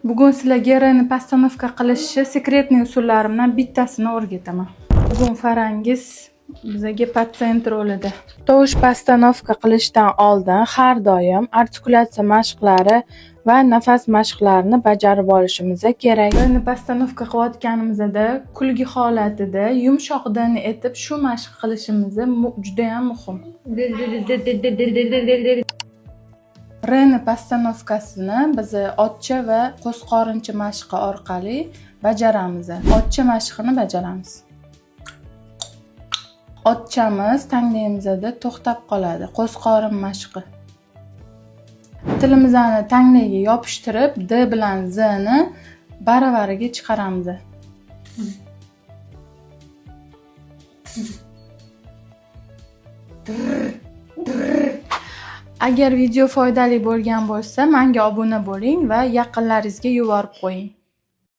Bugun sizlarga R'ni postanovka qilish sekretniy usullarimdan bittasini o'rgataman. Bugun Farangiz bizga patsient rolida. Tovush postanovka qilishdan oldin har doim artikulatsiya mashqlari va nafas mashqlarini bajarib olishimiz kerak. R'ni postanovka qilayotganimizda kulgi holatida yumshoqdan etib shu mashq qilishimiz juda ham muhim. R'ni postanovkasini biz otcha va qo'sqorincha mashqi orqali bajaramiz. Otcha mashqini bajaramiz. Otchamiz tanglayimizda to'xtab qoladi. Qo'sqorin mashqi. Tilimizni tanglayga yopishtirib, D bilan Z ni baravariga chiqaramiz. Agar video foydali bo'lgan bo'lsa, menga obuna bo'ling va yaqinlaringizga yuborib qo'ying.